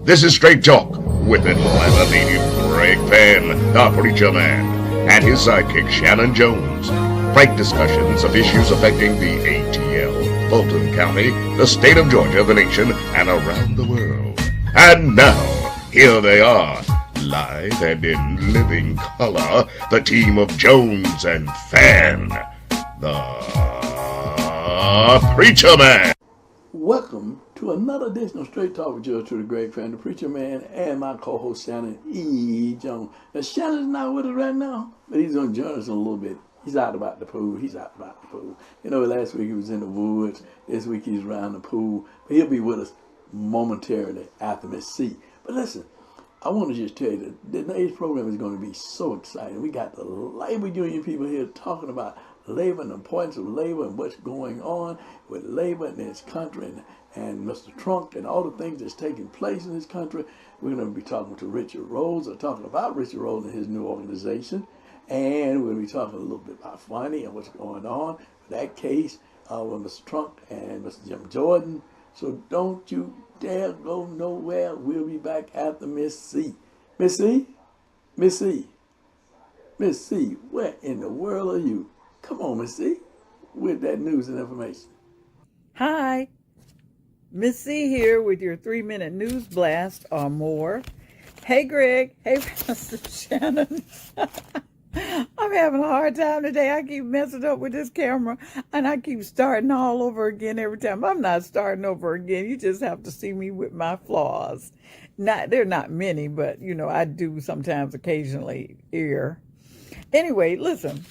This is Straight Talk with Atlanta native Greg Fann, the Preacher Man, and his sidekick Shanan Jones. Frank discussions of issues affecting the ATL, Fulton County, the state of Georgia, the nation, and around the world. And now, here they are, live and in living color, the team of Jones and Fann, the Preacher Man. Welcome to another edition of Straight Talk with yours truly, Greg Fann, the Preacher Man, and my co-host Shanan E. Jones. Now, Shannon's not with us right now, but he's going to join us in a little bit. He's out about the pool. You know, last week he was in the woods. This week he's around the pool. But he'll be with us momentarily after Miss C. But listen, I want to just tell you that today's program is going to be so exciting. We got the labor union people here talking about labor and the importance of labor and what's going on with labor in this country and Mr. Trump and all the things that's taking place in this country. We're going to be talking to Richard Rose, or talking about Richard Rose and his new organization. And we're going to be talking a little bit about Fann and what's going on with that case with Mr. Trump and Mr. Jim Jordan. So don't you dare go nowhere. We'll be back after Miss C. Miss C? Miss C? Miss C, where in the world are you? Come on, Miss C, with that news and information. Hi, Miss C here with your 3-minute news blast or more. Hey, Greg. Hey, Pastor Shanan. I'm having a hard time today. I keep messing up with this camera, and I keep starting all over again every time. I'm not starting over again. You just have to see me with my flaws. They're not many, but, you know, I do sometimes occasionally err. Anyway, listen.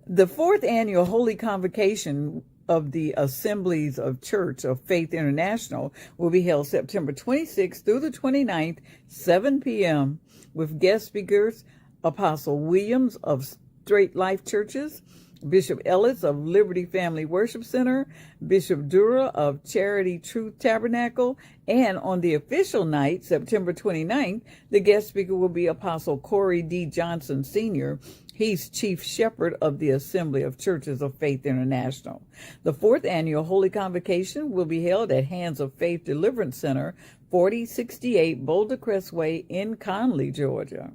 The 4th annual Holy Convocation of the Assemblies of Church of Faith International will be held September 26th through the 29th, 7 p.m., with guest speakers Apostle Williams of Straight Life Churches, Bishop Ellis of Liberty Family Worship Center, Bishop Dura of Charity Truth Tabernacle, and on the official night, September 29th, the guest speaker will be Apostle Corey D. Johnson Sr., He's Chief Shepherd of the Assembly of Churches of Faith International. The 4th annual Holy Convocation will be held at Hands of Faith Deliverance Center, 4068 Boulder Crestway in Conley, Georgia.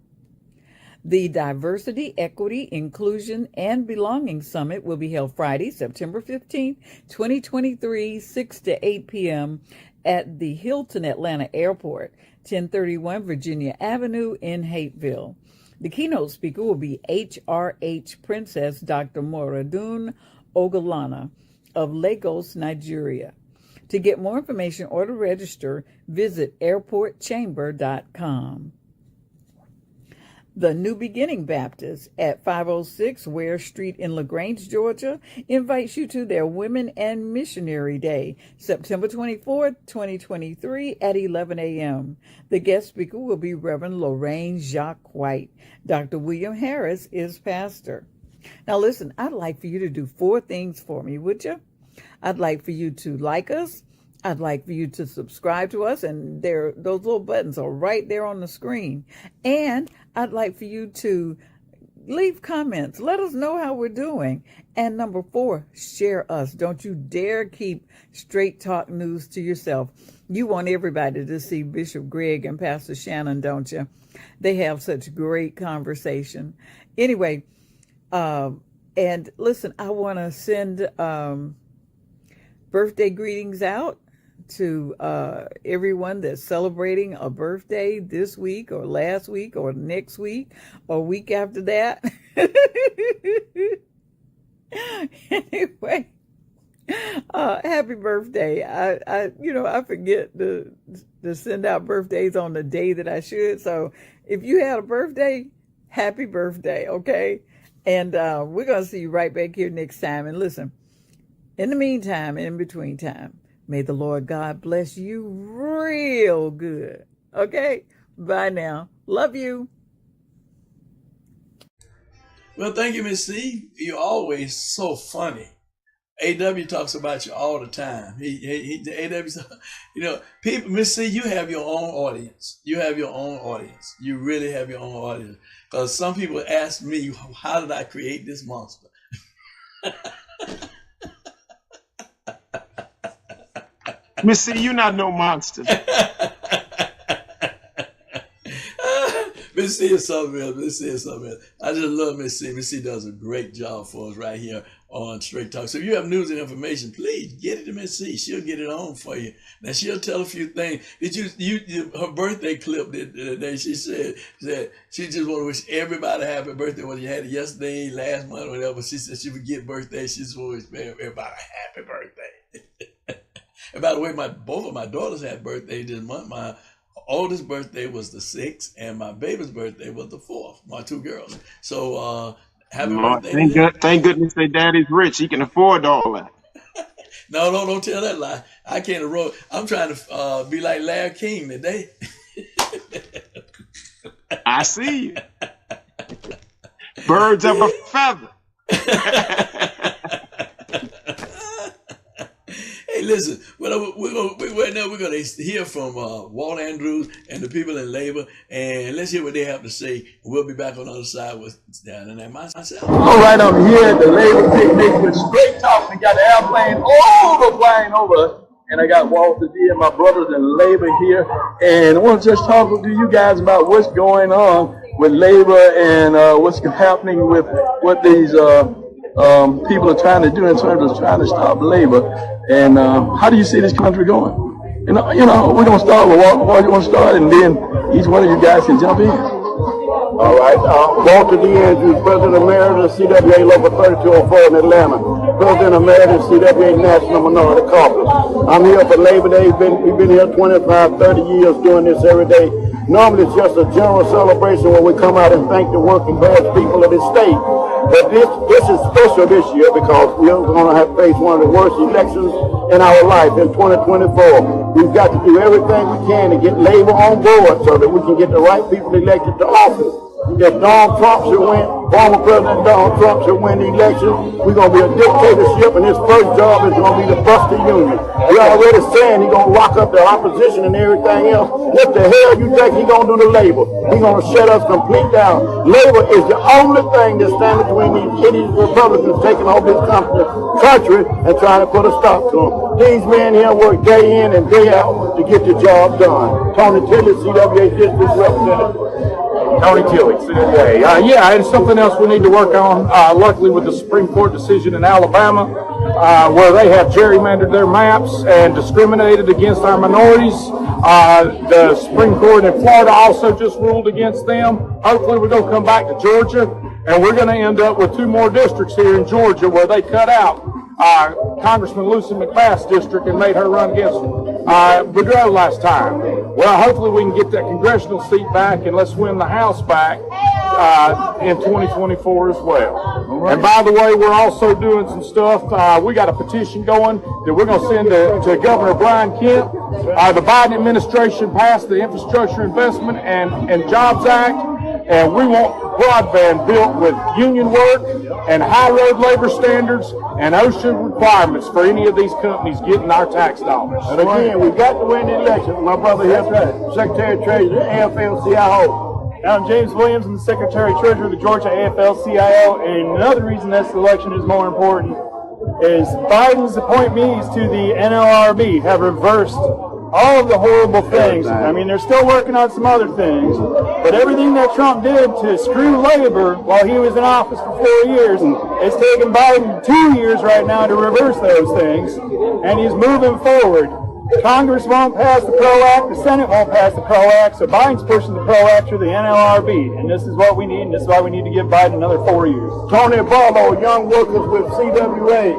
The Diversity, Equity, Inclusion, and Belonging Summit will be held Friday, September 15th, 2023, 6 to 8 p.m. at the Hilton Atlanta Airport, 1031 Virginia Avenue in Hateville. The keynote speaker will be HRH Princess Dr. Moradun Ogalana of Lagos, Nigeria. To get more information or to register, visit airportchamber.com. The New Beginning Baptist at 506 Ware Street in LaGrange, Georgia, invites you to their Women and Missionary Day, September 24th, 2023 at 11 a.m. The guest speaker will be Reverend Lorraine Jacques White. Dr. William Harris is pastor. Now listen, I'd like for you to do 4 things for me, would you? I'd like for you to like us. I'd like for you to subscribe to us, and those little buttons are right there on the screen. And I'd like for you to leave comments. Let us know how we're doing. And number 4, share us. Don't you dare keep Straight Talk News to yourself. You want everybody to see Bishop Greg and Pastor Shanan, don't you? They have such great conversation. Anyway, and listen, I want to send birthday greetings out to everyone that's celebrating a birthday this week or last week or next week or week after that. Anyway, happy birthday. I forget to send out birthdays on the day that I should. So if you had a birthday, happy birthday, okay? And we're going to see you right back here next time. And listen, in the meantime, in between time, may the Lord God bless you real good. Okay? Bye now. Love you. Well, thank you, Miss C. You're always so funny. AW talks about you all the time. AW, people, Miss C, you have your own audience. You have your own audience. You really have your own audience. Because some people ask me, how did I create this monster? Miss C, you're not no monster. Miss C is something else. Miss C is something else. I just love Miss C. Miss C does a great job for us right here on Straight Talk. So if you have news and information, please get it to Miss C. She'll get it on for you. Now she'll tell a few things. Did you her birthday clip the day she said she just want to wish everybody happy birthday. Whether you had it yesterday, last month, or whatever. She said she would get birthday. She just want to wish everybody a happy birthday. And by the way, both of my daughters had birthday this month. My oldest birthday was the 6th, and my baby's birthday was the 4th. My two girls. So happy Lord, birthday! thank goodness their daddy's rich. He can afford all that. No, don't tell that lie. I can't enroll. I'm trying to be like Larry King today. I see you. Birds of a feather. Hey, listen. We're going to hear from Walt Andrews and the people in labor, and let's hear what they have to say. We'll be back on the other side with Shanan and myself. All right, I'm here at the labor picnic with Straight Talk. We got the airplane flying over, and I got Walter D and my brothers in labor here, and I want to just talk to you guys about what's going on with labor and what's happening with what these people are trying to do in terms of trying to stop labor. And how do you see this country going? You know, we're gonna start with what you want to start, and then each one of you guys can jump in. All right. Walter D. Andrews, President Emeritus, CWA Local 3204 in Atlanta. President Emeritus, CWA National Minority Caucus. I'm here for Labor Day. We've been here 25, 30 years doing this every day. Normally it's just a general celebration where we come out and thank the working class people of this state. But this is special this year because we're going to have to face one of the worst elections in our life in 2024. We've got to do everything we can to get labor on board so that we can get the right people elected to office. If Donald Trump should win, former President Donald Trump should win the election, we're going to be a dictatorship, and his first job is going to be to bust the union. We're already saying he's going to lock up the opposition and everything else. What the hell you think he's going to do to labor? He's going to shut us complete down. Labor is the only thing that's standing between these idiot Republicans taking over this country and trying to put a stop to them. These men here work day in and day out to get the job done. Tony Tilley, CWA District Representative. Tony Tilley, CWA. Yeah, and something else we need to work on, luckily with the Supreme Court decision in Alabama, where they have gerrymandered their maps and discriminated against our minorities. The Supreme Court in Florida also just ruled against them. Hopefully we're going to come back to Georgia, and we're going to end up with 2 more districts here in Georgia where they cut out Congressman Lucy McBath's district and made her run against Boudreaux last time. Well, hopefully we can get that congressional seat back, and let's win the House back in 2024 as well. Right. And by the way, we're also doing some stuff. We got a petition going that we're going to send to Governor Brian Kemp. The Biden administration passed the Infrastructure Investment and Jobs Act, and we want broadband built with union work and high road labor standards and OSHA requirements for any of these companies getting our tax dollars. And again, we've got to win the election. My brother here, Secretary of Treasury, AFL-CIO. I'm James Williams, I'm the Secretary Treasurer of the Georgia AFL-CIO, and another reason this election is more important is Biden's appointees to the NLRB have reversed all of the horrible things. I mean, they're still working on some other things, but everything that Trump did to screw labor while he was in office for 4 years, it's taken Biden 2 years right now to reverse those things, and he's moving forward. Congress won't pass the PRO Act, the Senate won't pass the PRO Act, so Biden's pushing the PRO Act through the NLRB, and this is what we need, and this is why we need to give Biden another 4 years. Tony Barlow, Young Workers with CWA.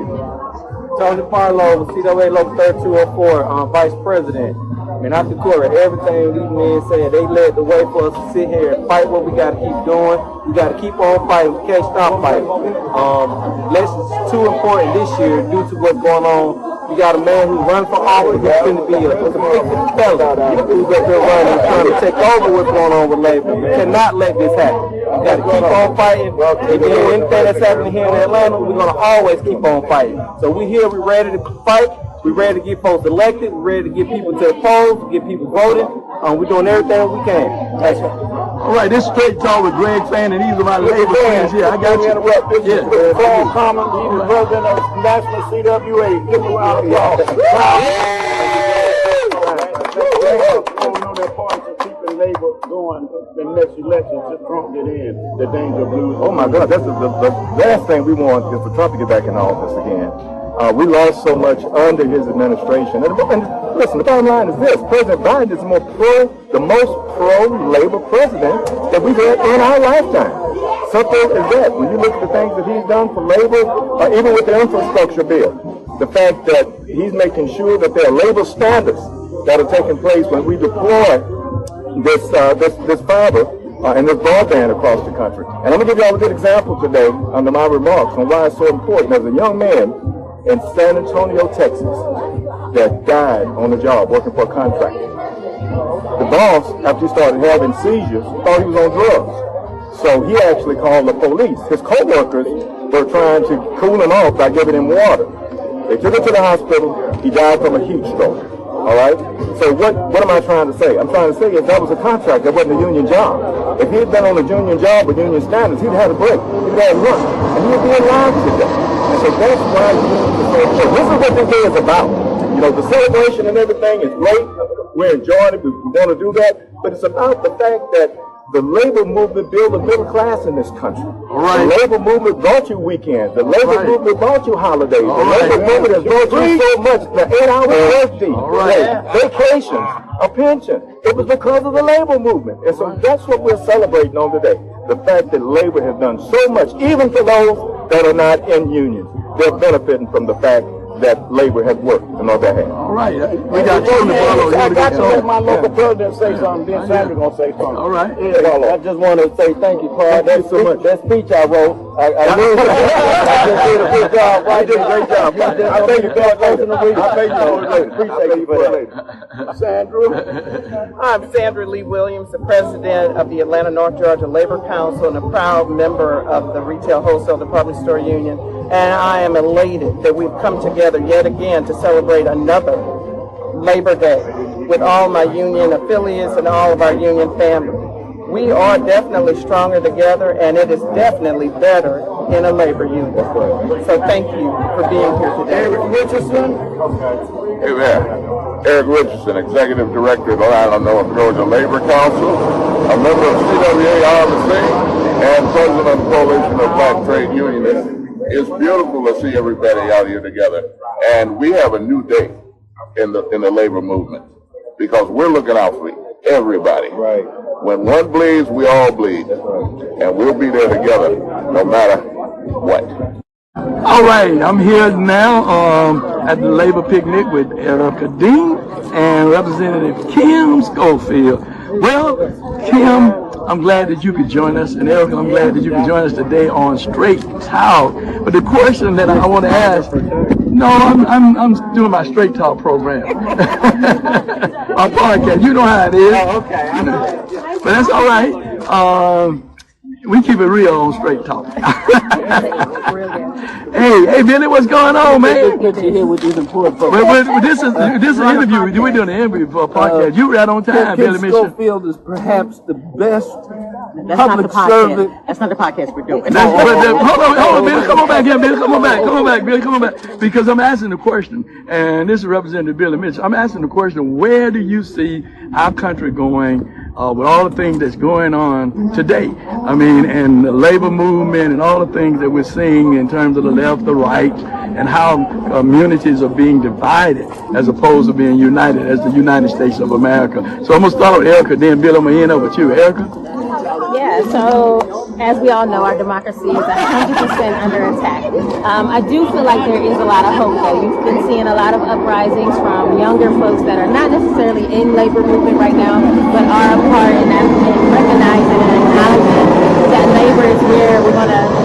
Tony Barlow, CWA Local 3204, Vice President. And I concur with everything these men said. They led the way for us to sit here and fight what we got to keep doing. We got to keep on fighting. We can't stop fighting. Elections is too important this year due to what's going on. We got a man who's running for office who's going to be a convicted felon who's up there running and trying to take over what's going on with labor. We cannot let this happen. We got to keep on fighting. And then anything that's happening here in Atlanta, we're going to always keep on fighting. So we here, we're ready to fight. We're ready to get folks elected. We're ready to get people to the polls, get people voting. We're doing everything we can. Thank you. All right, this Straight Talk with Greg Fann, and these are my labor friends here. I got you. This is Paul Commons. He's the president of National CWA. Give him a round of applause. going the next election to Trump get in, the danger of losing? Oh my God, that's the last thing we want is for Trump to get back in office again. We lost so much under his administration. And listen, the bottom line is this: President Biden is the most pro-labor president that we've had in our lifetime. Simple as that. When you look at the things that he's done for labor, even with the infrastructure bill, the fact that he's making sure that there are labor standards that are taking place when we deploy this fiber and this broadband across the country. And I'm going to give you all a good example today under my remarks on why it's so important. There's a young man in San Antonio, Texas, that died on the job working for a contractor. The boss, after he started having seizures, thought he was on drugs. So he actually called the police. His co-workers were trying to cool him off by giving him water. They took him to the hospital. He died from a heat stroke. All right? So what am I trying to say? I'm trying to say is that was a contract. That wasn't a union job. If he had been on a union job with union standards, he'd had a break. He'd had a run. And he would be alive today. And so that's why this is what this day is about. You know, the celebration and everything is great. We're enjoying it. We want to do that. But it's about the fact that the labor movement built the middle class in this country. Right. The labor movement brought you weekends. The labor movement brought you holidays. The labor movement has brought you so much. The 8-hour workday, vacations, a pension. It was because of the labor movement. And so that's what we're celebrating on today. The fact that labor has done so much, even for those that are not in unions. They're benefiting from the fact that labor has worked on our behalf. All right. We got two to follow. I got to let my local president say something. Then Sandra going to say something. All right. I just want to say thank you, Carl. Thank you so much. That speech I wrote, I really just did a good job. I did a great job. I thank you for that. Appreciate you for that. Sandra? I'm Sandra Lee Williams, the president of the Atlanta North Georgia Labor Council and a proud member of the Retail Wholesale Department Store Union. And I am elated that we've come together yet again to celebrate another Labor Day with all my union affiliates and all of our union family. We are definitely stronger together, and it is definitely better in a labor union. So thank you for being here today. Eric Richardson? Hey there. Eric Richardson, Executive Director of the Atlanta North Georgia Labor Council, a member of CWA RMC, and President of the Coalition of Black Trade Unionists. It's beautiful to see everybody out here together. And we have a new day in the labor movement because we're looking out for everybody. Right. When one bleeds, we all bleed. And we'll be there together no matter what. All right, I'm here now at the Labor Picnic with Erica Dean and Representative Kim Schofield. Well, Kim, I'm glad that you could join us, and Erica, I'm glad that you could join us today on Straight Talk. But the question that I want to ask, no, I'm doing my Straight Talk program, my podcast. You know how it is. Oh, okay. But that's all right. We keep it real on Straight Talk. Hey, Billy, what's going on, man? Good to hear what you've been pulling for. Well, this is an interview. We're doing an interview for a podcast. You right on time, Billy. Kim Schofield is perhaps the best That's public not the servant. podcast. That's not the podcast we're doing. Hold on, Billy. Come on back here, Billy. Come on back, Billy. Come on back. Because I'm asking the question, and this is Representative Billy Mitchell. I'm asking the question, where do you see our country going with all the things that's going on today? I mean, and the labor movement and all the things that we're seeing in terms of the left, the right, and how communities are being divided as opposed to being united as the United States of America. So I'm going to start with Erica, then Billy, I'm going to end up with you. Erica? Yeah, so as we all know, our democracy is 100% under attack. I do feel like there is a lot of hope, though. You've been seeing a lot of uprisings from younger folks that are not necessarily in labor movement right now, but are a part in that and recognizing and acknowledging that labor is where we're going to,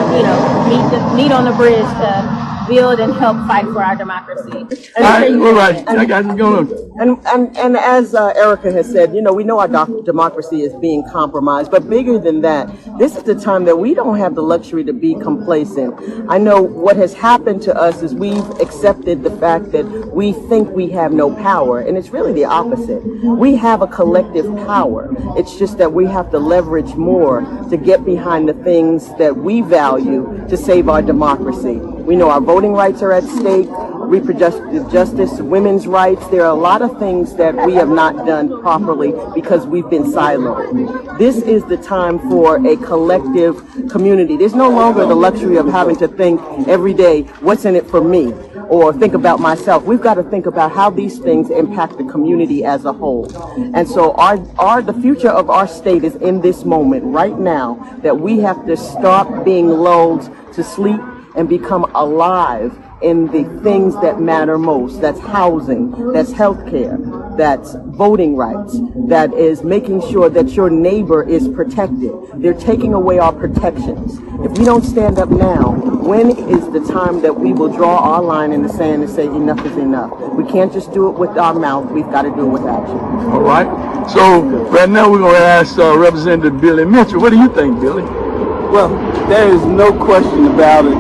meet on the bridge to build and help fight for our democracy. All right. I got it going on. And as Erica has said, we know our democracy is being compromised, but bigger than that, this is the time that we don't have the luxury to be complacent. I know what has happened to us is we've accepted the fact that we think we have no power, and it's really the opposite. We have a collective power. It's just that we have to leverage more to get behind the things that we value to save our democracy. We know our voting rights are at stake. reproductive justice, women's rights. There are a lot of things that we have not done properly because we've been siloed. This is the time for a collective community. There's no longer the luxury of having to think every day, what's in it for me? Or think about myself. We've got to think about how these things impact the community as a whole. And so the future of our state is in this moment right now, that we have to stop being lulled to sleep and become alive in the things that matter most. That's housing, that's healthcare, that's voting rights, that is making sure that your neighbor is protected. They're taking away our protections. If we don't stand up now, when is the time that we will draw our line in the sand and say enough is enough? We can't just do it with our mouth, we've got to do it with action. All right. So right now we're going to ask Representative Billy Mitchell. What do you think, Billy? Well, there is no question about it.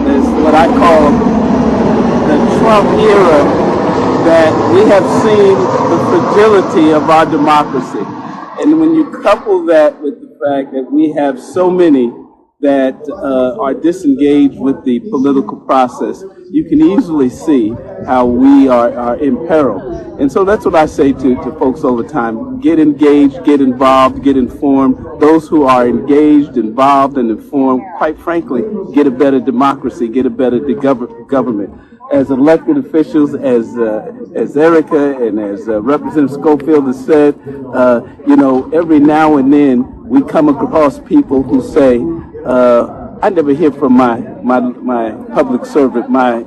It's what I call the Trump era, that we have seen the fragility of our democracy. And when you couple that with the fact that we have so many that are disengaged with the political process, you can easily see how we are in peril. And so that's what I say to folks all the time. Get engaged, get involved, get informed. Those who are engaged, involved, and informed, quite frankly, get a better democracy, get a better government. As elected officials, as Erica and as Representative Schofield has said, every now and then we come across people who say, I never hear from my public servant, my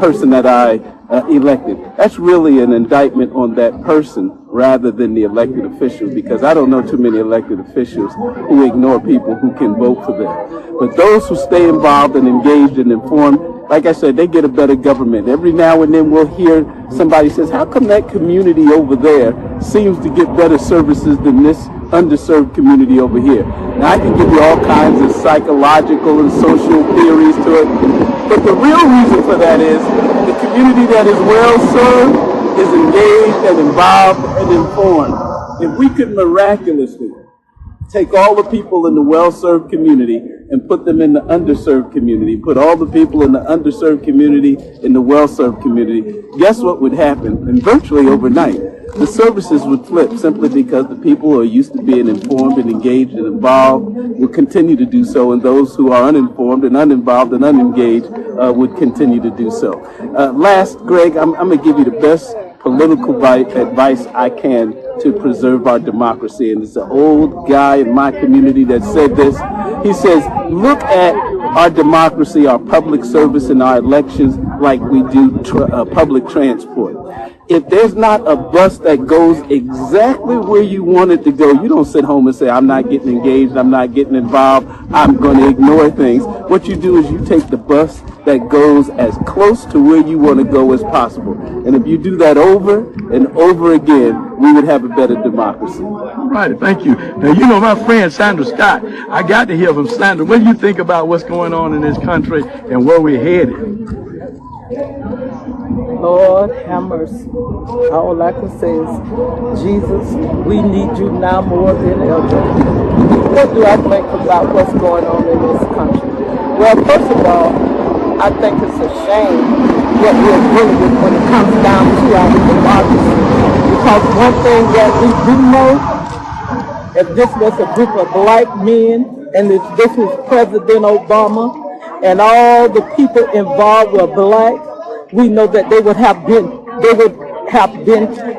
person that I elected. That's really an indictment on that person rather than the elected official, because I don't know too many elected officials who ignore people who can vote for them. But those who stay involved and engaged and informed, like I said, they get a better government. Every now and then we'll hear somebody says, how come that community over there seems to get better services than this underserved community over here? Now, I can give you all kinds of psychological and social theories to it, but the real reason for that is the community that is well served is engaged and involved and informed. If we could miraculously take all the people in the well-served community and put them in the underserved community, put all the people in the underserved community in the well-served community, guess what would happen? And virtually overnight, the services would flip, simply because the people who are used to being informed and engaged and involved will continue to do so, and those who are uninformed and uninvolved and unengaged would continue to do so. Last, Greg, I'm going to give you the best political advice I can to preserve our democracy. And it's an old guy in my community that said this. He says, look at our democracy, our public service, and our elections like we do public transport. If there's not a bus that goes exactly where you want it to go, you don't sit home and say, I'm not getting engaged, I'm not getting involved, I'm going to ignore things. What you do is you take the bus that goes as close to where you want to go as possible. And if you do that over and over again, we would have a better democracy. All right, thank you. Now, my friend Sandra Scott, I got to hear from Sandra. What do you think about what's going on in this country and where we're headed? Lord have mercy. All I can say is, Jesus, we need you now more than ever. What do I think about what's going on in this country? Well, first of all, I think it's a shame what we're dealing with when it comes down to our democracy. Because one thing that we do know, if this was a group of black men, and if this was President Obama, and all the people involved were black, we know that they would have been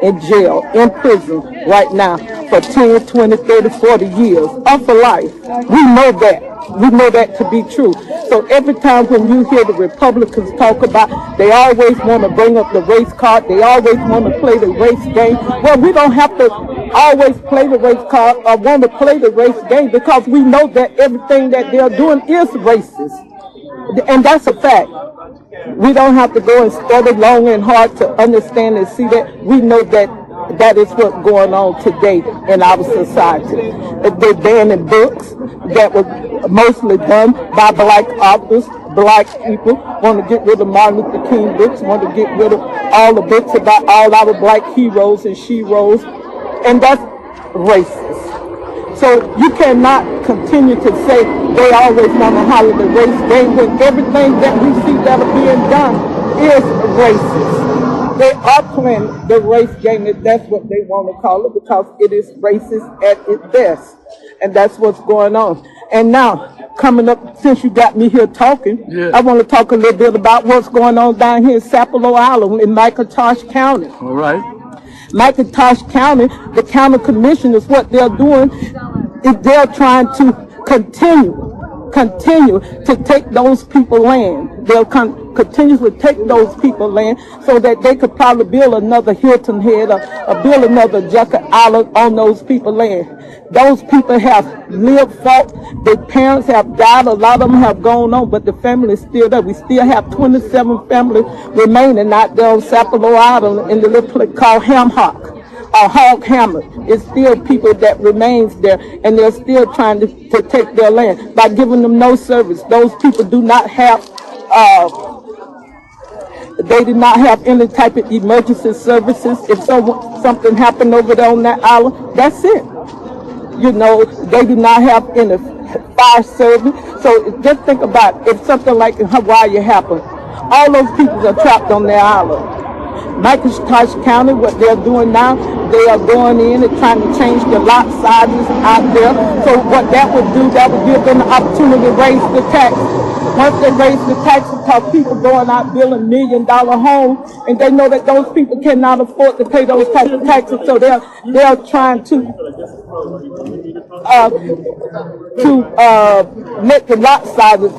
in jail, in prison right now for 10, 20, 30, 40 years, or for life. We know that. We know that to be true. So every time when you hear the Republicans talk about, they always want to bring up the race card, they always want to play the race game. Well, we don't have to always play the race card or want to play the race game, because we know that everything that they're doing is racist. And that's a fact. We don't have to go and study long and hard to understand and see that. We know that that is what's going on today in our society. They're banning books that were mostly done by black authors. Black people want to get rid of Martin Luther King books, want to get rid of all the books about all our black heroes and sheroes, and that's racist. So you cannot continue to say they always want to holler the race game when everything that we see that are being done is racist. They are playing the race game, if that's what they want to call it, because it is racist at its best. And that's what's going on. And now, coming up, since you got me here talking, I want to talk a little bit about what's going on down here in Sapelo Island in McIntosh County. All right. McIntosh County, the county commissioners, what they're doing is they're trying to continue to take those people land. They'll continuously take those people land so that they could probably build another Hilton Head or build another Jekyll Island on those people land. Those people have lived, fought, their parents have died, a lot of them have gone on, but the family is still there. We still have 27 families remaining out there on Sapelo Island in the little place called Hamhock. Hog Hamlet. It's still people that remains there, and they're still trying to take their land by giving them no service. Those people do not have they do not have any type of emergency services. If something happened over there on that island, that's it. You know, they do not have any fire service. So just think about if something like in Hawaii happened. All those people are trapped on their island. McIntosh County, what they're doing now, they are going in and trying to change the lot sizes out there. So what that would do, that would give them the opportunity to raise the tax. Once they raise the tax, because people going out building $1 million homes, and they know that those people cannot afford to pay those type of taxes, so they're trying to let the lot sizes,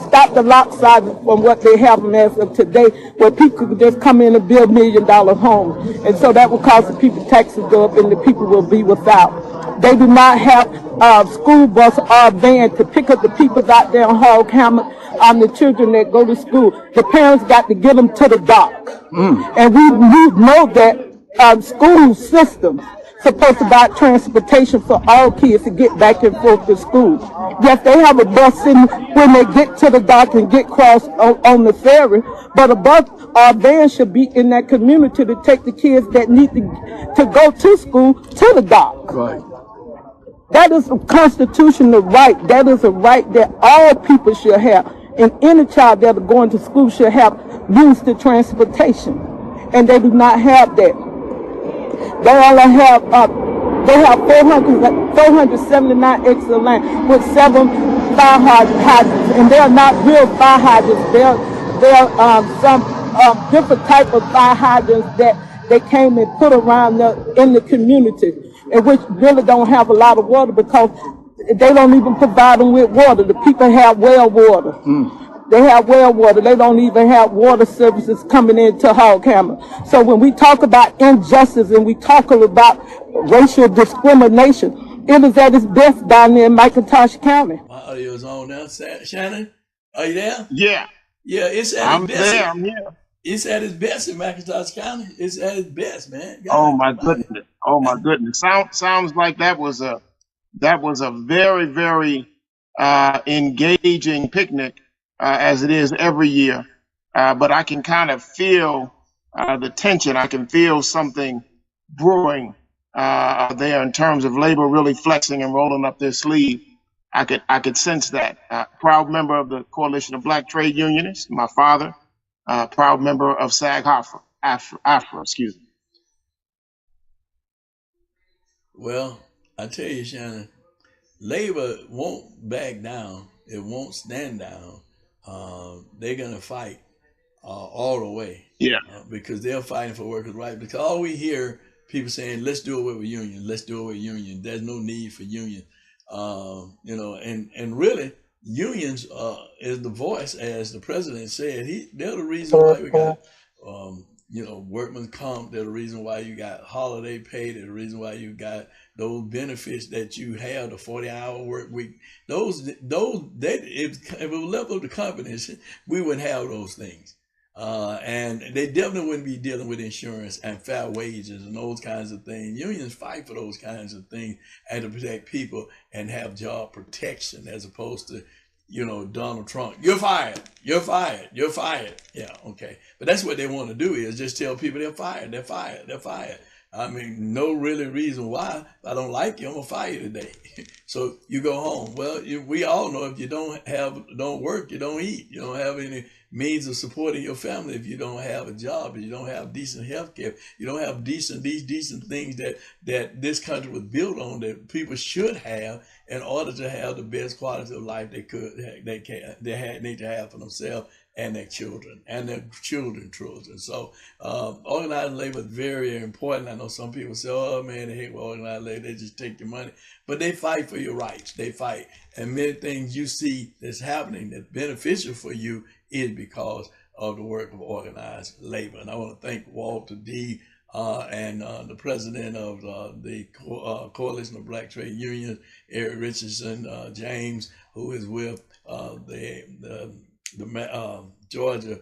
stop the lot sizes from what they have them as of today, where people could just come in and build $1 million homes. And so that will cause the people taxes go up and the people will be without. They do not have school bus or van to pick up the people out there in Hog Hamlet, the children that go to school. The parents got to get them to the dock. And we know that school systems supposed to buy transportation for all kids to get back and forth to school. Yes, they have a bus sitting when they get to the dock and get crossed on the ferry, but a bus or a van should be in that community to take the kids that need to go to school to the dock. Right. That is a constitutional right. That is a right that all people should have. And any child that are going to school should have means to transportation. And they do not have that. They only have, they have 479 extra land with 7 fire hydrants. And they are not real fire hydrants. They're some different type of fire hydrants that they came and put around in the community, and which really don't have a lot of water because they don't even provide them with water. The people have well water. They have well water. They don't even have water services coming into Hog Hamlet. So when we talk about injustice and we talk about racial discrimination, it is at its best down there in McIntosh County. My audio's on now. Shannon, are you there? Yeah. Yeah, it's at its best. There, I'm here. It's at its best in McIntosh County. It's at its best, man. God, Oh my goodness. Oh my goodness. Sounds like that was a very, very engaging picnic, as it is every year. But I can kind of feel the tension. I can feel something brewing there in terms of labor really flexing and rolling up their sleeve. I could sense that. Proud member of the Coalition of Black Trade Unionists, my father, proud member of SAG-AFTRA, excuse me. Well, I tell you, Shannon, labor won't back down. It won't stand down. They're going to fight all the way. Yeah. Because they're fighting for workers' rights. Because all we hear people saying, let's do it with a union. Let's do it with a union. There's no need for union. And really, unions is the voice, as the president said. They're the reason why we got, workman's comp. They're the reason why you got holiday pay. They're the reason why you got those benefits that you have, the 40-hour work week. If it was left up to companies, we wouldn't have those things. And they definitely wouldn't be dealing with insurance and fair wages and those kinds of things. Unions fight for those kinds of things and to protect people and have job protection, as opposed to, Donald Trump, you're fired, you're fired, you're fired. Yeah, okay. But that's what they want to do, is just tell people they're fired, they're fired, they're fired. I mean, no really reason why. If I don't like you, I'm gonna fire you today. So you go home. Well, we all know if you don't work, you don't eat. You don't have any means of supporting your family if you don't have a job, if you don't have decent health care, you don't have these decent things that this country was built on, that people should have in order to have the best quality of life they need to have for themselves and their children and their children. So organized labor is very important. I know some people say, oh man, they hate organized labor, they just take your money. But they fight for your rights. They fight. And many things you see that's happening that's beneficial for you is because of the work of organized labor. And I want to thank Walter D. And the president of the Coalition of Black Trade Unions, Eric Richardson, James, who is with the Georgia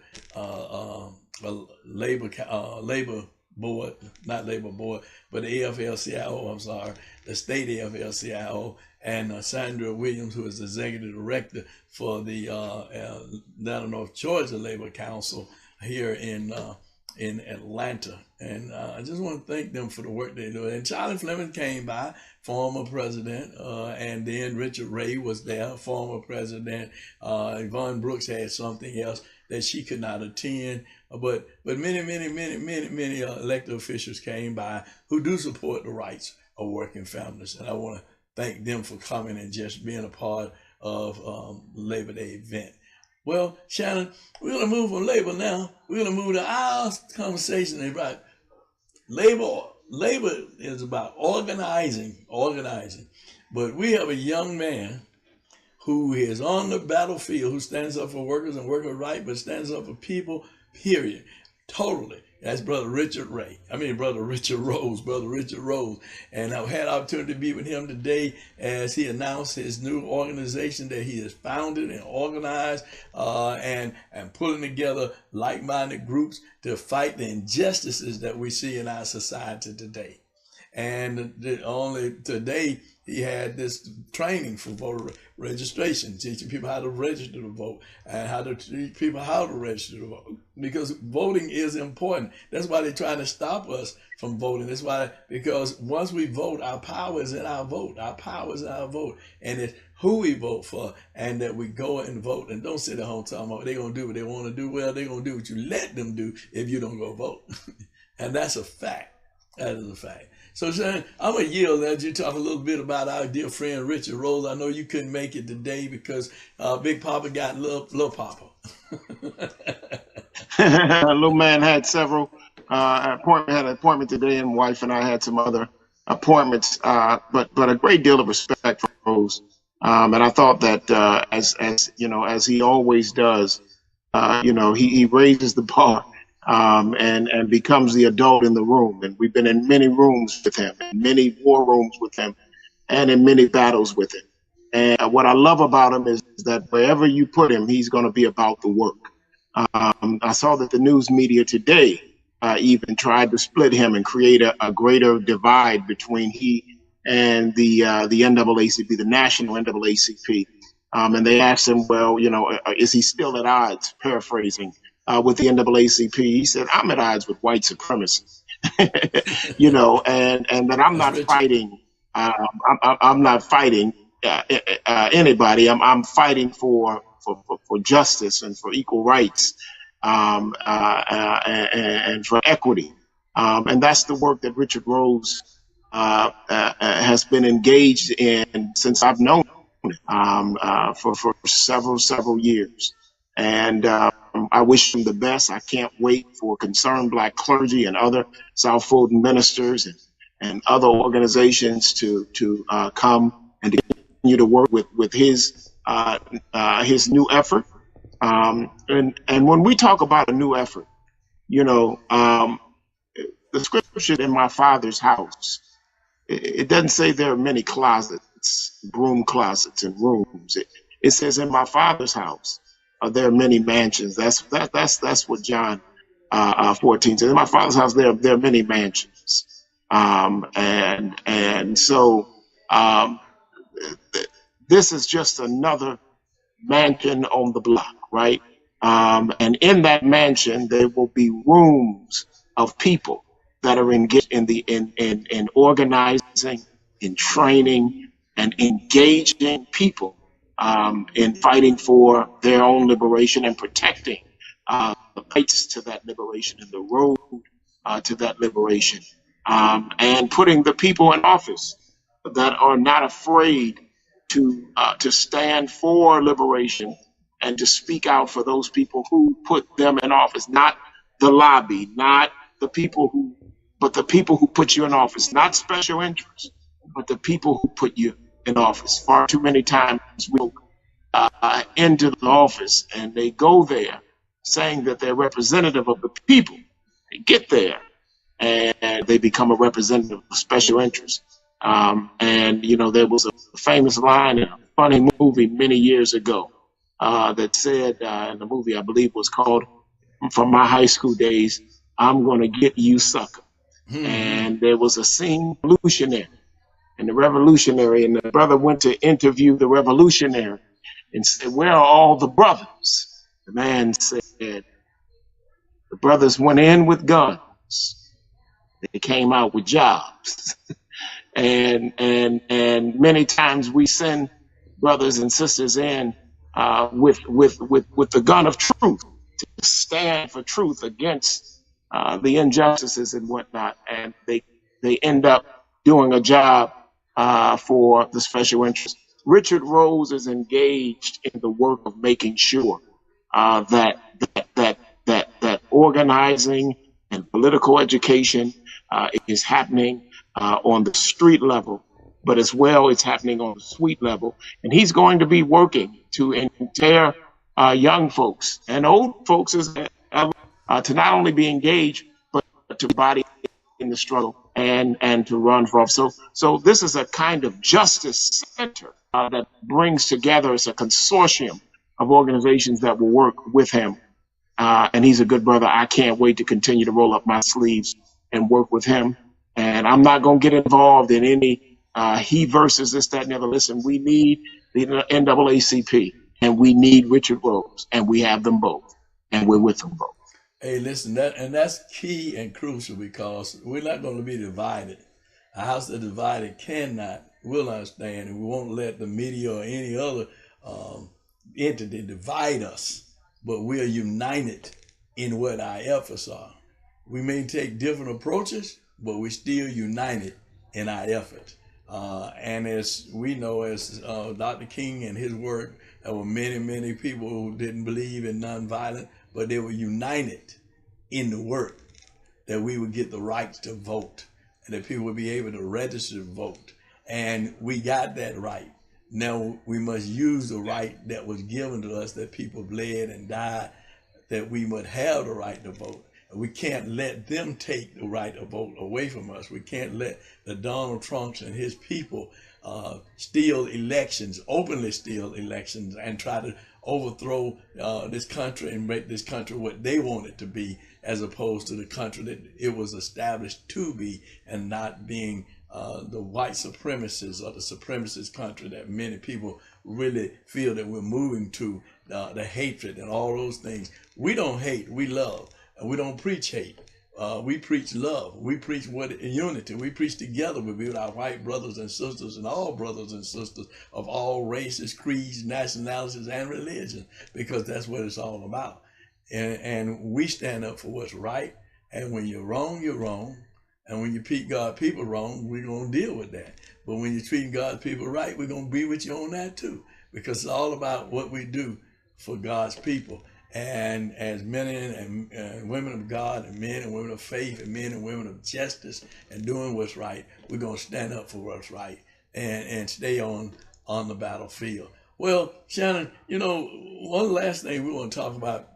labor board, not labor board, but the AFL-CIO, I'm sorry, the state AFL-CIO, and Sandra Williams, who is the executive director for the Atlanta North Georgia Labor Council here in Atlanta. And I just want to thank them for the work they do. And Charlie Fleming came by, former president, and then Richard Ray was there, former president. Yvonne Brooks had something else that she could not attend. But many elected officials came by who do support the rights of working families. And I want to thank them for coming and just being a part of Labor Day event. Well, Shannon, we're going to move from labor now. We're going to move to our conversation about labor. Labor is about organizing. But we have a young man who is on the battlefield, who stands up for workers and worker rights, but stands up for people, period. Totally. That's Brother Richard Rose. And I've had the opportunity to be with him today as he announced his new organization that he has founded and organized and pulling together like-minded groups to fight the injustices that we see in our society today. And only today he had this training for voter registration, teaching people how to register to vote and how to teach people how to register to vote, because voting is important. That's why they're trying to stop us from voting. That's why, because once we vote, our power is in our vote. Our power is in our vote. And it's who we vote for, and that we go and vote and don't sit at home talking about they're going to do what they want to do. Well, they're going to do what you let them do if you don't go vote. And that's a fact. That is a fact. So, Shanan, I'm going to yield and let you talk a little bit about our dear friend Richard Rose. I know you couldn't make it today because Big Papa got Little Papa. Little man had several appointments. Had an appointment today, and wife and I had some other appointments. But a great deal of respect for Rose. And I thought that as he always does, he raises the bar. And becomes the adult in the room. And we've been in many rooms with him, in many war rooms with him, and in many battles with him. And what I love about him is that wherever you put him, he's going to be about the work. I saw that the news media today even tried to split him and create a greater divide between he and the NAACP, the national NAACP. And they asked him, well, is he still at odds, paraphrasing, with the NAACP? He said, I'm at odds with white supremacy, and that I'm not fighting. I'm not fighting anybody. I'm fighting for justice and for equal rights, and for equity. And that's the work that Richard Rose has been engaged in since I've known him, for several years. And I wish him the best. I can't wait for Concerned Black Clergy and other South Fulton ministers and other organizations to come and to continue to work with his new effort. And when we talk about a new effort, the scripture in my Father's house, it doesn't say there are many closets, broom closets and rooms. It says in my Father's house there are many mansions. That's what John 14 says. In my Father's house there are many mansions. And so this is just another mansion on the block, right? And in that mansion there will be rooms of people that are engaged in organizing, in training, and engaging people in fighting for their own liberation and protecting the rights to that liberation and the road to that liberation, and putting the people in office that are not afraid to stand for liberation and to speak out for those people who put them in office, not the lobby, not the people who, but the people who put you in office, not special interests, but the people who put you in office. Far too many times we'll into the office and they go there saying that they're representative of the people. They get there and they become a representative of special interests. And, you know, there was a famous line in a funny movie many years ago that said, in the movie I believe was called, from my high school days, I'm going to get you, sucker. And there was a scene, revolutionary, and the brother went to interview the revolutionary and said, where are all the brothers? The man said, the brothers went in with guns. They came out with jobs. and many times we send brothers and sisters in with the gun of truth to stand for truth against the injustices and whatnot, and they end up doing a job for the special interest. Richard Rose is engaged in the work of making sure that organizing and political education is happening on the street level, but as well it's happening on the suite level. And he's going to be working to entail young folks and old folks to not only be engaged, but to body in the struggle and to run for office. So this is a kind of justice center that brings together, it's a consortium of organizations that will work with him. And he's a good brother. I can't wait to continue to roll up my sleeves and work with him. And I'm not going to get involved in any he versus this, that, and the other. Listen, we need the NAACP and we need Richard Rose, and we have them both, and we're with them both. Hey, listen, that's key and crucial, because we're not going to be divided. A house that divided will not stand, and we won't let the media or any other entity divide us. But we are united in what our efforts are. We may take different approaches, but we're still united in our effort. And as we know, as Dr. King and his work, there were many, many people who didn't believe in nonviolence, but they were united in the work that we would get the right to vote and that people would be able to register to vote. And we got that right. Now we must use the right that was given to us, that people bled and died, that we must have the right to vote. And we can't let them take the right to vote away from us. We can't let the Donald Trumps and his people steal elections, openly steal elections, and try to overthrow this country and make this country what they want it to be, as opposed to the country that it was established to be, and not being the white supremacists or the supremacist country that many people really feel that we're moving to, the hatred and all those things. We don't hate, we love, and we don't preach hate. We preach love. We preach unity. We preach together. We be with our white brothers and sisters and all brothers and sisters of all races, creeds, nationalities, and religions, because that's what it's all about. And we stand up for what's right. And when you're wrong, you're wrong. And when you treat God's people wrong, we're going to deal with that. But when you're treating God's people right, we're going to be with you on that too, because it's all about what we do for God's people. And as men and women of God, and men and women of faith, and men and women of justice, and doing what's right, we're going to stand up for what's right and stay on the battlefield. Well, Shanan, you know, one last thing we want to talk about,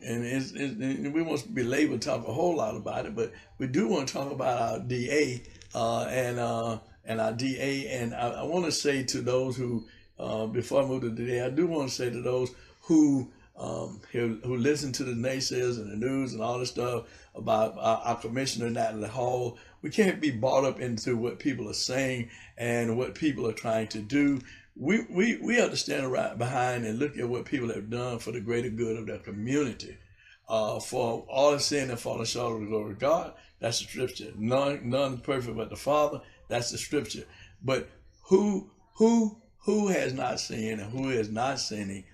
and we won't belabor talk a whole lot about it, but we do want to talk about our DA and our DA. And I want to say to those who, before I move to the DA, I do want to say to those who listen to the naysayers and the news and all this stuff about our commissioner Natalie Hall, we can't be bought up into what people are saying and what people are trying to do. We have to stand right behind and look at what people have done for the greater good of their community. For all have sinned and fallen short of the glory of God, that's the scripture. None perfect but the Father, that's the scripture. But who has not sinned and who is not sinning?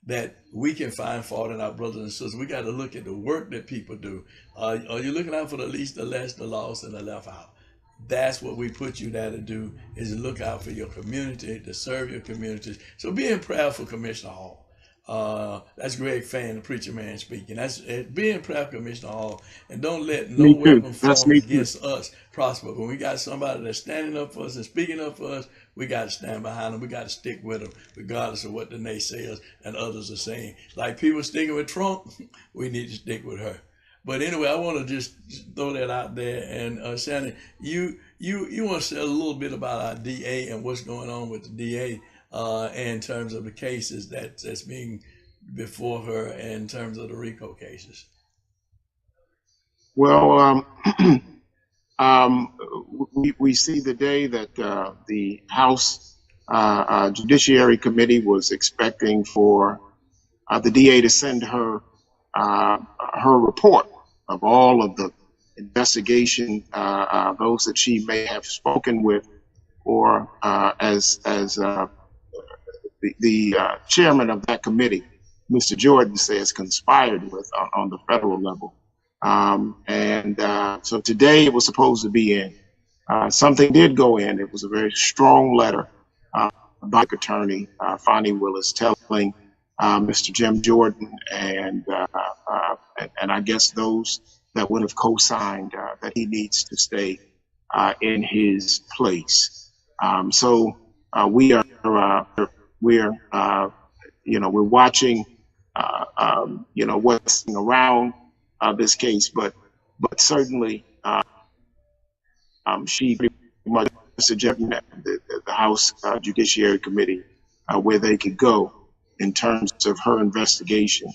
that we can find fault in our brothers and sisters. We got to look at the work that people do. Are you looking out for the least, the less, the lost, and the left out? That's what we put you there to do, is to look out for your community, to serve your communities. So be in prayer for Commissioner Hall. That's Greg Fann, the preacher man, speaking. That's be in prayer for Commissioner Hall, and don't let no Me too. weapon That's formed me too. against us prosper. When we got somebody that's standing up for us and speaking up for us, we got to stand behind them. We got to stick with them, regardless of what the naysayers and others are saying. Like people sticking with Trump, we need to stick with her. But anyway, I want to just throw that out there. And Shanan, you want to say a little bit about our DA and what's going on with the DA in terms of the cases that's being before her in terms of the RICO cases. Well, we see the day that the House Judiciary Committee was expecting for the DA to send her her report of all of the investigation, those that she may have spoken with, or as the chairman of that committee, Mr. Jordan, says conspired with on the federal level. So today it was supposed to be in. Something did go in. It was a very strong letter by attorney Fann Willis telling Mr. Jim Jordan and I guess those that would have co-signed that he needs to stay in his place. So we're watching what's around this case, but certainly she pretty much suggested that the House Judiciary Committee where they could go in terms of her investigation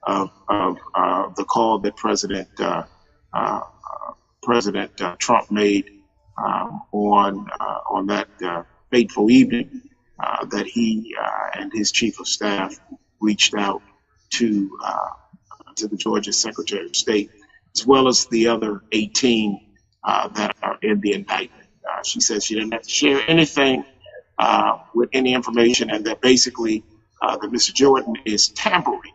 of the call that President Trump made on that fateful evening that he and his chief of staff reached out to the Georgia Secretary of State, as well as the other 18 that are in the indictment. She says she didn't have to share anything with any information, and that basically that Mr. Jordan is tampering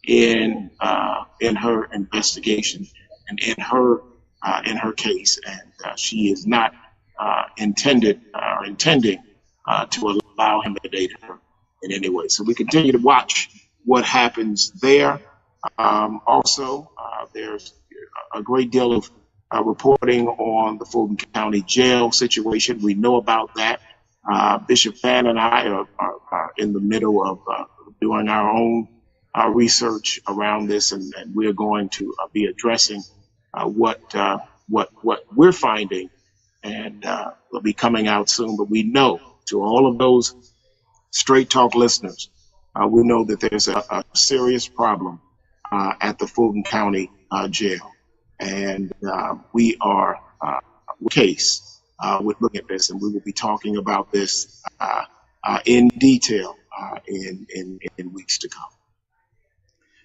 in her investigation and in her case, and she is not intending to allow him to date her in any way. So we continue to watch what happens there. Also, there's a great deal of reporting on the Fulton County Jail situation. We know about that. Bishop Fann and I are in the middle of doing our own research around this, and we're going to be addressing what we're finding, and will be coming out soon. But we know, to all of those Straight Talk listeners, we know that there's a serious problem at the Fulton County Jail, and we are case with looking at this, and we will be talking about this in detail in weeks to come.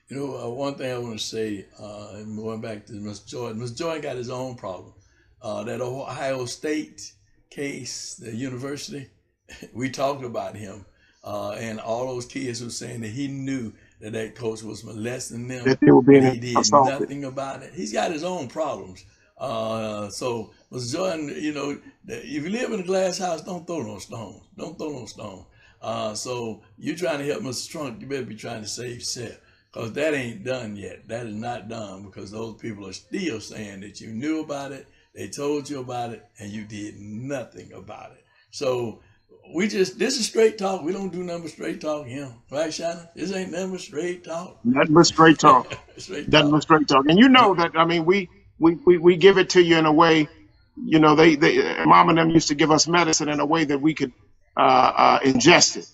You know, one thing I want to say, and going back to Mr. Jordan, Mr. Jordan got his own problem. That Ohio State case, the university, we talked about him, and all those kids were saying that he knew that coach was molesting them, that they were being he did assaulted. nothing about it. He's got his own problems. So, Mr. Jordan, if you live in a glass house, don't throw no stones. Don't throw no stones. So you're trying to help Mr. Trump, you better be trying to save yourself, because that ain't done yet. That is not done, because those people are still saying that you knew about it, they told you about it, and you did nothing about it. So this is straight talk. We don't do nothing but straight talk here. Right, Shanan? This ain't nothing but straight talk. Nothing but straight talk. Nothing but straight talk. And you know that, I mean, we give it to you in a way, they mom and them used to give us medicine in a way that we could ingest it.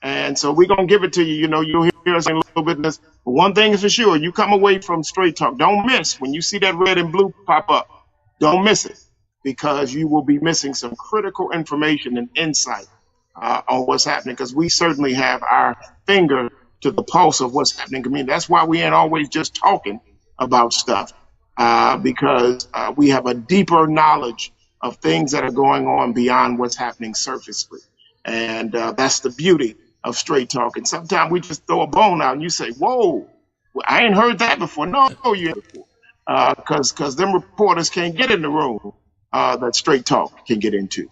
And so we're going to give it to you. You'll hear us in a little bit of this. But one thing is for sure, you come away from straight talk. Don't miss when you see that red and blue pop up. Don't miss it, because you will be missing some critical information and insight on what's happening, because we certainly have our finger to the pulse of what's happening. I mean, that's why we ain't always just talking about stuff, because we have a deeper knowledge of things that are going on beyond what's happening surfacely. And that's the beauty of Straight Talk. And sometimes we just throw a bone out and you say, whoa, well, I ain't heard that before. No, you ain't before. Because them reporters can't get in the room that Straight Talk can get into.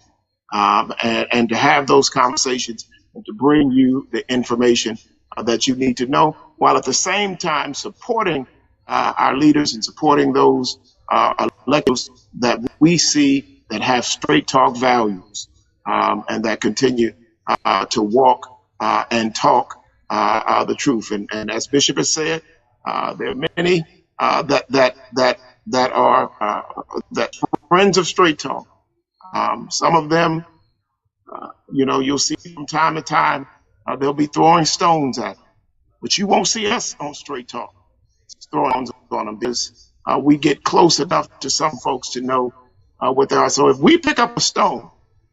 And to have those conversations and to bring you the information that you need to know, while at the same time supporting our leaders and supporting those electors that we see that have Straight Talk values and that continue to walk and talk the truth. And as Bishop has said, there are many that are friends of Straight Talk. Some of them, you'll see from time to time, they'll be throwing stones at them. But you won't see us on Straight Talk throwing stones on them because we get close enough to some folks to know what they are. So if we pick up a stone,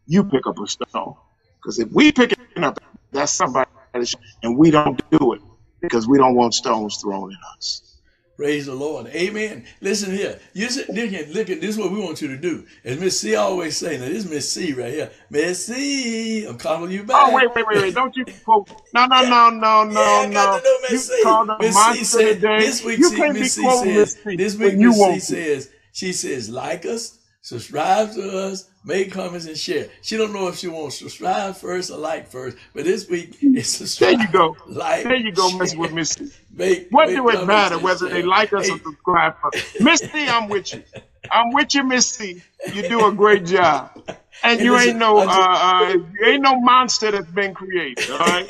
you pick up a stone. Because if we pick it up, that's somebody, and we don't do it because we don't want stones thrown at us. Praise the Lord. Amen. Listen here. You sit, look at this is what we want you to do. As Miss C always say, now this is Miss C right here. Miss C, I'm calling you back. Oh, wait. Don't you quote. No. Yeah, I got to know Miss You C. called her Miss C monster said, today. this week, You can't be Miss C quoting says, Miss C this when week you Miss C want to. says, she says, like us, subscribe to us, make comments and share. She don't know if she wants to subscribe first or like first, but this week it's subscribe. There you go. Like, There you go, share, messing with Miss C. make What do it comments matter and whether they share. like us or Hey, subscribe? Miss C, I'm with you. I'm with you, Miss C. You do a great job. And hey, you listen, ain't no monster that's been created, all right?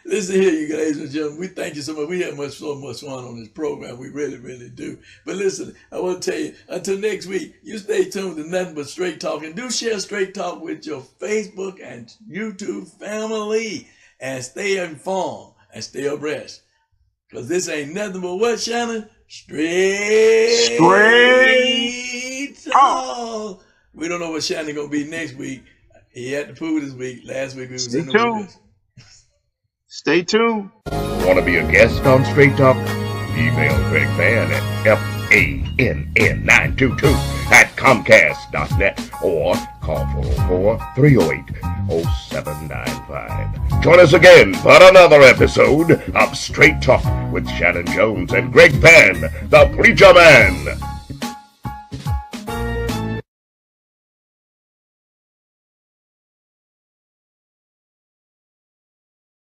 Listen here, you ladies and gentlemen. We thank you so much. We have so much fun on this program. We really, really do. But listen, I want to tell you, until next week, you stay tuned to nothing but Straight Talk. And do share Straight Talk with your Facebook and YouTube family. And stay informed and stay abreast. Because this ain't nothing but what, Shanan? Straight Talk. We don't know what Shanan going to be next week. He had the poo this week. Last week we was Stay in the tuned. wilderness. Stay tuned. Want to be a guest on Straight Talk? Email Greg Fann at fann922@comcast.net or call 404-308-0795. Join us again for another episode of Straight Talk with Shanan Jones and Greg Fann, the Preacher Man.